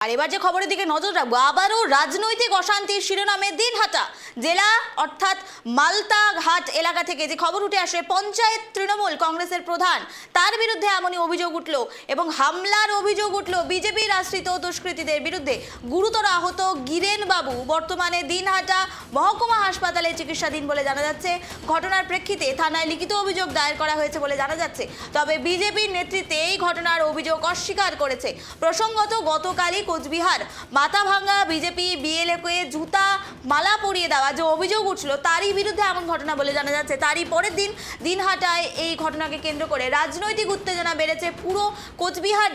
আর এবার যে খবরের দিকে নজর রাখবো, আবারও রাজনৈতিক অশান্তির শিরোনামে দিনহাটা জেলা অর্থাৎ মালতাঘাট এলাকা থেকে যে খবর উঠে আসে, পঞ্চায়েত তৃণমূল কংগ্রেসের প্রধান তার বিরুদ্ধে এমনই অভিযোগ উঠল এবং হামলার অভিযোগ উঠল বিজেপির আশ্রিত দুষ্কৃতীদের বিরুদ্ধে। গুরুতর আহত গিরেন বাবু বর্তমানে দিনহাটা মহকুমা হাসপাতালে চিকিৎসাধীন বলে জানা যাচ্ছে। ঘটনার প্রেক্ষিতে থানায় লিখিত অভিযোগ দায়ের করা হয়েছে বলে জানা যাচ্ছে। তবে বিজেপির নেতৃত্বে এই ঘটনার অভিযোগ অস্বীকার করেছে। প্রসঙ্গত, গতকালই কোচবিহার মাথাভাঙ্গা বিজেপি বিএলএকে জুতা মালা পরিয়ে দেওয়া যে অভিযোগ উঠল, তারই বিরুদ্ধে এমন ঘটনা বলে জানা যাচ্ছে। তারই পরের দিন দিনহাটায় এই ঘটনাকে কেন্দ্র করে রাজনৈতিক উত্তেজনা বেড়েছে পুরো কোচবিহার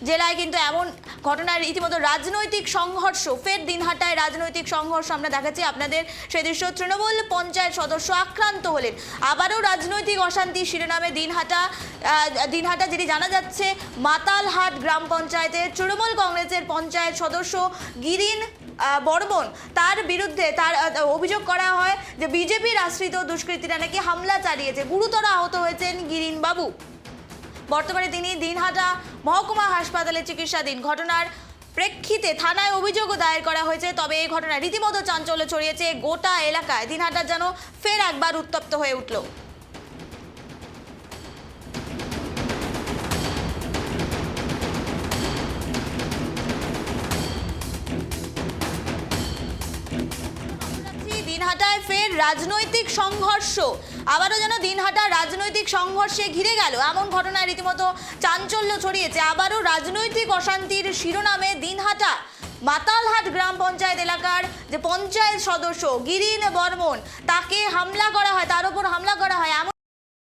জেলায়। কিন্তু এমন ঘটনার রীতিমতো রাজনৈতিক সংঘর্ষ, ফের দিনহাটায় রাজনৈতিক সংঘর্ষ আমরা দেখাচ্ছি আপনাদের সেই দৃশ্য। তৃণমূল পঞ্চায়েত সদস্য আক্রান্ত হলেন। আবারও রাজনৈতিক অশান্তি শিরোনামে দিনহাটা যেটি জানা যাচ্ছে, মাতালহাট গ্রাম পঞ্চায়েতের তৃণমূল কংগ্রেসের পঞ্চায়েত সদস্য গিরিন বর্মন, তার বিরুদ্ধে তার অভিযোগ করা হয় যে বিজেপির আশ্রিত দুষ্কৃতীরা নাকি হামলা চালিয়েছে। গুরুতর আহত হয়েছেন গিরিন বাবু। বর্তমানে তিনি দিনহাটা মহকুমা হাসপাতালে চিকিৎসাধীন। ঘটনার প্রেক্ষিতে থানায় অভিযোগও দায়ের করা হয়েছে। তবে এই ঘটনায় রীতিমতো চাঞ্চল্য ছড়িয়েছে গোটা এলাকায়। দিনহাটা যেন ফের একবার উত্তপ্ত হয়ে উঠল। দিনহাটায় ফের রাজনৈতিক সংঘর্ষ, আবারও যেন দিনহাটা রাজনৈতিক সংঘর্ষে ঘিরে গেল এমন ঘটনায় রীতিমতো চাঞ্চল্য ছড়িয়েছে। আবারও রাজনৈতিক অশান্তির শিরোনামে দিনহাটা মাতালহাট গ্রাম পঞ্চায়েত এলাকার যে পঞ্চায়েত সদস্য গিরিন বর্মন, তাকে হামলা করা হয়, তার উপর হামলা করা হয় এমন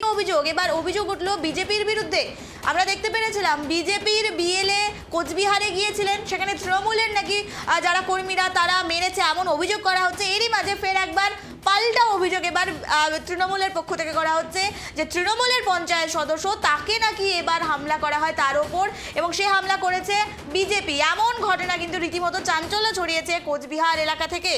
অভিযোগ। এবার অভিযোগ উঠল বিজেপির বিরুদ্ধে। আমরা দেখতে পেরেছিলাম বিজেপির বিএলএ কোচবিহারে গিয়েছিলেন, সেখানে তৃণমূলের নাকি যারা কর্মীরা তারা মেরেছে এমন অভিযোগ করা হচ্ছে। এরই মাঝে ফের একবার পাল্টা অভিযোগ এবার তৃণমূলের পক্ষ থেকে করা হচ্ছে যে তৃণমূলের পঞ্চায়েত সদস্য তাকে নাকি এবার হামলা করা হয় তার ওপর, এবং সে হামলা করেছে বিজেপি। এমন ঘটনা কিন্তু রীতিমতো চাঞ্চল্য ছড়িয়েছে কোচবিহার এলাকা থেকে।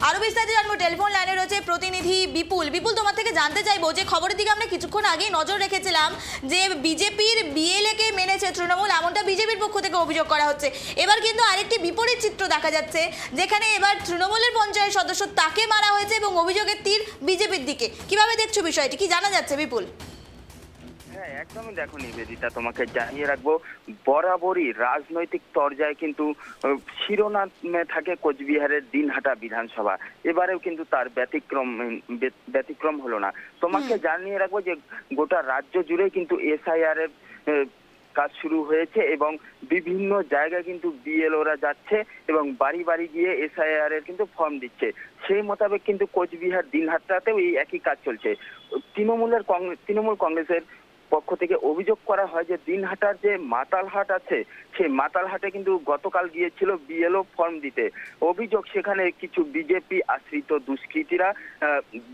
আরো বিস্তারিত জানবো, টেলিফোন লাইনে রয়েছে প্রতিনিধি বিপুল। তোমার থেকে জানতে চাইবো যে খবরের দিকে আমরা কিছুক্ষণ আগেই নজর রেখেছিলাম যে বিজেপির বিএলএ কে মেনেছে তৃণমূল, এমনটা বিজেপির পক্ষ থেকে অভিযোগ করা হচ্ছে। এবার কিন্তু আরেকটি বিপরীত চিত্র দেখা যাচ্ছে, যেখানে এবার তৃণমূলের পঞ্চায়েত সদস্য তাকে মারা হয়েছে এবং অভিযোগের তীর বিজেপির দিকে। কিভাবে দেখছো বিষয়টি, কি জানা যাচ্ছে বিপুল? হ্যাঁ, একদমই দেখো নিবেদিতা, তোমাকে জানিয়ে রাখবো বরাবরই রাজনৈতিক পর্যায়ে কিন্তু শিরোনামে থাকে কোচবিহারের দিনহাটা বিধানসভা। এবারেও কিন্তু তার ব্যতিক্রম হলো না। তোমাকে জানিয়ে রাখবো যে গোটা রাজ্য জুড়ে কিন্তু এসআইআর এর কাজ শুরু হয়েছে এবং বিভিন্ন জায়গায় কিন্তু বিএলওরা যাচ্ছে এবং বাড়ি বাড়ি গিয়ে এসআইআর এর কিন্তু ফর্ম দিচ্ছে। সেই মোতাবেক কিন্তু কোচবিহার দিনহাটাতেও এই একই কাজ চলছে। তৃণমূল কংগ্রেসের পক্ষ থেকে অভিযোগ করা হয় যে দিনহাটার যে মাতালহাট আছে, সেই মাতালহাটে কিন্তু গতকাল গিয়েছিল বিএলও ফর্ম দিতে। অভিযোগ সেখানে কিছু বিজেপি আশ্রিত দুষ্কৃতীরা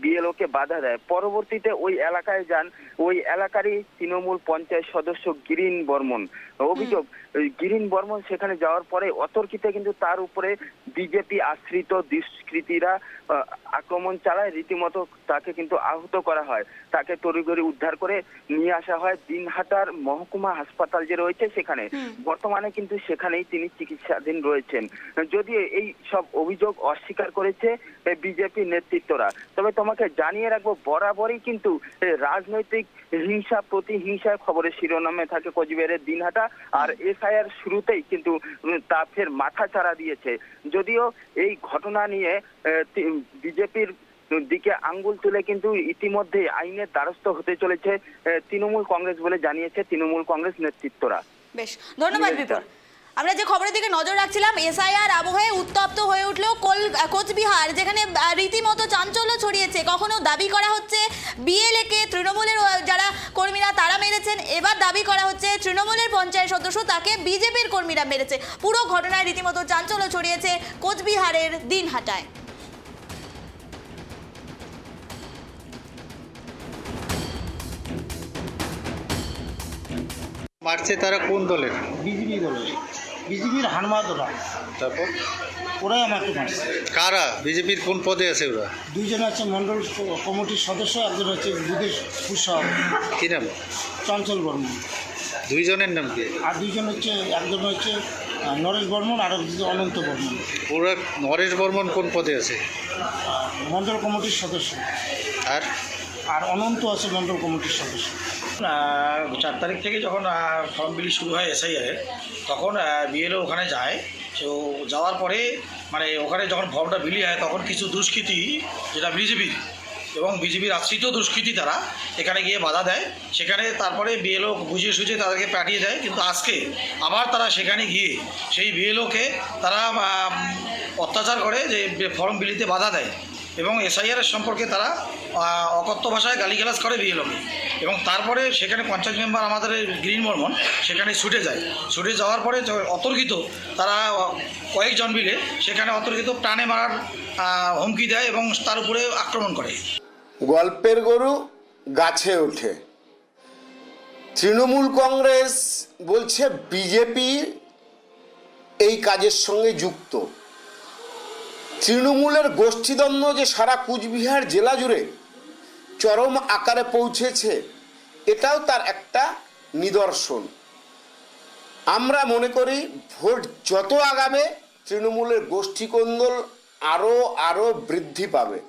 বিএলও কে বাধা দেয়। পরবর্তীতে ওই এলাকায় যান ওই এলাকারই তৃণমূল পঞ্চায়েত সদস্য গিরিন বর্মন। অভিযোগ, গিরিন বর্মন সেখানে যাওয়ার পরে অতর্কিতে কিন্তু তার উপরে বিজেপি আশ্রিত দুষ্কৃতীরা আক্রমণ চালায়। রীতিমতো তাকে কিন্তু আহত করা হয়। তাকে তড়িঘড়ি উদ্ধার করে নিয়ে আসা হয় দিনহাটার মহকুমা হাসপাতাল যে রয়েছে সেখানে। বর্তমানে কিন্তু সেখানেই তিনি চিকিৎসাধীন রয়েছেন। যদিও এই সব অভিযোগ অস্বীকার করেছে বিজেপি নেতৃত্বরা। তবে তোমাকে জানিয়ে রাখবো বরাবরই কিন্তু রাজনৈতিক হিংসা প্রতিহিংসার খবরের শিরোনামে থাকে কোচবিহারের দিনহাটা। আর এসআইআর শুরুতেই কিন্তু তা ফের মাথা চাড়া দিয়েছে। যদিও এই ঘটনা নিয়ে বিজেপির দিকে আঙ্গুল তুলে কিন্তু ইতিমধ্যে আইনের দ্বারস্থ হতে চলেছে তৃণমূল কংগ্রেস বলে জানিয়েছে তৃণমূল কংগ্রেস নেতৃত্বরা। বেশ, ধন্যবাদ বিপুল। আমরা যে খবরের দিকে নজর রাখছিলাম, এসআইআর আবহে উত্তপ্ত হয়ে উঠল কোচবিহার, যেখানে রীতিমতো চাঞ্চল্য ছড়িয়েছে। কখনো দাবি করা হচ্ছে বিএলএ কে তৃণমূলের যারা কর্মীরা তারা মেরেছেন, এবার দাবি করা হচ্ছে তৃণমূলের পঞ্চায়েত সদস্য তাকে বিজেপির কর্মীরা মেরেছে। পুরো ঘটনায় রীতিমতো চাঞ্চল্য ছড়িয়েছে কোচবিহারের দিনহাটায়। মারছে তারা কোন দলের? বিজেপি দলের, বিজেপির হানমাদরা। তারপর ওরাই আমাকে মারছে। কারা? বিজেপির কোন পদে আছে ওরা? দুইজন আছে মন্ডল কমিটির সদস্য, একজন হচ্ছে বুধের সভাপতি। কি নাম? চঞ্চল বর্মন। দুইজনের নাম কি? আর দুইজন হচ্ছে, একজন হচ্ছে নরেশ বর্মন আর একজন অনন্ত বর্মন, ওরা নরেশ বর্মন কোন পদে আছে? মণ্ডল কমিটির সদস্য। আর আর অনন্ত আছে মণ্ডল কমিটির সদস্য। 4 তারিখ থেকে যখন ফর্ম বিলি শুরু হয় এসআইআর, তখন বিএলও ওখানে যায়। তো যাওয়ার পরে মানে ওখানে যখন ফর্মটা বিলি হয় তখন কিছু দুষ্কৃতী, যেটা বিজেপির এবং বিজেপির আশ্রিত দুষ্কৃতী, তারা এখানে গিয়ে বাধা দেয়। সেখানে তারপরে বিএলও বুঝিয়ে সুঝিয়ে তাদেরকে পাঠিয়ে দেয়। কিন্তু আজকে আবার তারা সেখানে গিয়ে সেই বিএলওকে তারা অত্যাচার করে, যে ফর্ম বিলিতে বাধা দেয় এবং এসআইআরের সম্পর্কে তারা অকথ্য ভাষায় গালিগালাজ করে বিএলওকে। এবং তারপরে সেখানে পঞ্চায়েত মেম্বার আমাদের গ্রিন বর্মন সেখানে ছুটে যায়। ছুটে যাওয়ার পরে অতর্কিত তারা কয়েকজন মিলে সেখানে অতর্কিত প্রাণে মারার হুমকি দেয় এবং তার উপরে আক্রমণ করে। গল্পের গরু গাছে ওঠে। তৃণমূল কংগ্রেস বলছে বিজেপি এই কাজের সঙ্গে যুক্ত। তৃণমূলের গোষ্ঠীদ্বন্দ্ব যে সারা কুচবিহার জেলা জুড়ে চরম আকারে পৌঁছেছে, এটাও তার একটা নিদর্শন। আমরা মনে করি ভোট যত আগাবে তৃণমূলের গোষ্ঠীকোন্দল আরও বৃদ্ধি পাবে।